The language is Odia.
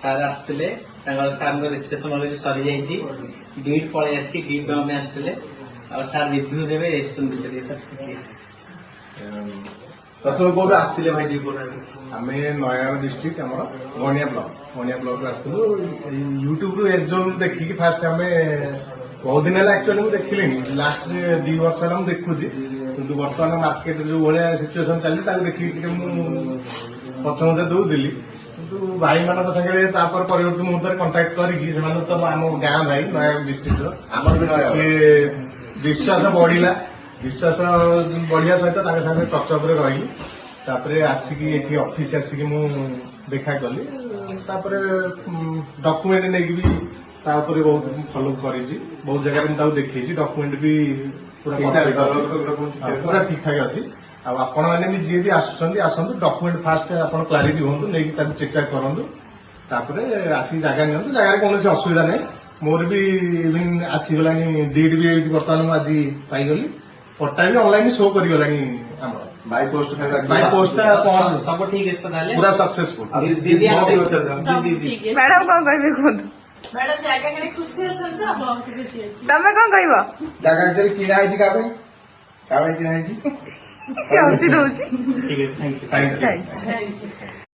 ସାର୍ ଆସିଥିଲେ ତାଙ୍କର ସାର୍ଙ୍କ ରେଜିଷ୍ଟ୍ରେସନ ଅଲରେଡି ସରିଯାଇଛି ଡିଟ୍ ପଳେଇ ଆସିଛି ଡିଟ୍ ଆମେ ଆସିଥିଲେ ଆଉ ସାର୍ ରିଭ୍ୟୁ ଦେବେ ରେଜିଷ୍ଟ୍ରେସନ ବିଷୟରେ ସାର୍ ପ୍ରଥମେ କୋଉଠୁ ଆସିଥିଲେ ଭାଇ ଟିକେ କହୁନାହାନ୍ତି। ଆମେ ନୟାଗଡ଼ ଡିଷ୍ଟ୍ରିକ୍ଟ ଆମର ଗଣିଆ ବ୍ଲକ ଆସିଥିଲୁ ୟୁଟ୍ୟୁବରୁ ଏସ୍ ଜୋନ୍ ଦେଖିକି ଫାଷ୍ଟ ଆମେ ବହୁତ ଦିନ ହେଲା ଆକ୍ଚୁଆଲି ମୁଁ ଦେଖିଲିଣି ଲାଷ୍ଟ 2 ବର୍ଷ ହେଲା ମୁଁ ଦେଖୁଛି କିନ୍ତୁ ବର୍ତ୍ତମାନ ମାର୍କେଟରେ ଯୋଉ ଭଳିଆ ସିଚୁଏସନ ଚାଲିଛି ତାକୁ ଦେଖିକି ଟିକେ ମୁଁ ପଛମତେ ଦଉଥିଲି କିନ୍ତୁ ଭାଇମାନଙ୍କ ସାଙ୍ଗରେ ତାପରେ ପରବର୍ତ୍ତୀ ମୁହୂର୍ତ୍ତରେ କଣ୍ଟାକ୍ଟ କରିକି ସେମାନେ ତ ଆମ ଗାଁ ଭାଇ ନୟାଗଡ଼ ଡିଷ୍ଟ୍ରିକ୍ଟର ଆମର ବି ନୟାଗଡ଼ ବିଶ୍ୱାସ ବଢିଲା ବିଶ୍ୱାସ ବଢିବା ସହିତ ତାଙ୍କ ସାଙ୍ଗରେ ଟଚ୍ଅପରେ ରହିଲି ତାପରେ ଆସିକି ଏଠି ଅଫିସ ଆସିକି ମୁଁ ଦେଖା କଲି ତାପରେ ଡକୁମେଣ୍ଟ ନେଇକି ବି ତା ଉପରେ ବହୁତ ଫଲୋ କରିଛି ବହୁତ ଜାଗାରେ ମୁଁ ତାକୁ ଦେଖେଇଛି ଡକୁମେଣ୍ଟ ବି ପୁରା ଠିକ ଠାକ ଅଛି ଆଉ ଆପଣମାନେ ବି ଯିଏ ବି ଆସୁଛନ୍ତି ଆସନ୍ତୁ ଡକୁମେଣ୍ଟ ଫାଷ୍ଟ ଆପଣ କ୍ଲାରିଟି ହୁଅନ୍ତୁ ନେଇକି ତାକୁ ଚେକ୍ ଚାକ୍ କରନ୍ତୁ ତାପରେ ଆସିକି ଜାଗା ନିଅନ୍ତୁ ଜାଗାରେ କୌଣସି ଅସୁବିଧା ନାହିଁ ମୋର ବି ଇଭିନ୍ ଆସିଗଲାଣି ଡିଡ୍ ବି ଏଇଠି ବର୍ତ୍ତମାନ ମୁଁ ଆଜି ପାଇଗଲି ପଟ୍ଟା ବି ଅନଲାଇନ ଶୋ କରିଗଲାଣି ଆମର ବାଇ ପୋଷ୍ଟ ଟା ସବୁ ଠିକ ଅଛି ତ ତାହେଲେ ପୁରା ସକ୍ସେସଫୁଲ ଦିଦି ମ୍ୟାଡାମ କଣ କହିବେ କୁହନ୍ତୁ ମ୍ୟାଡାମ ଜାଗା କିଣି ଖୁସି ଅଛନ୍ତି ତ? ତମେ କଣ କହିବ ଜାଗା ଆକ୍ଚୁଆଲି କିଣା ହେଇଛି କାହା ପାଇଁ କିଣା ହେଇଛି ସେ ହସି ଦଉଛି ଠିକ ଅଛି thank you thank you thank you.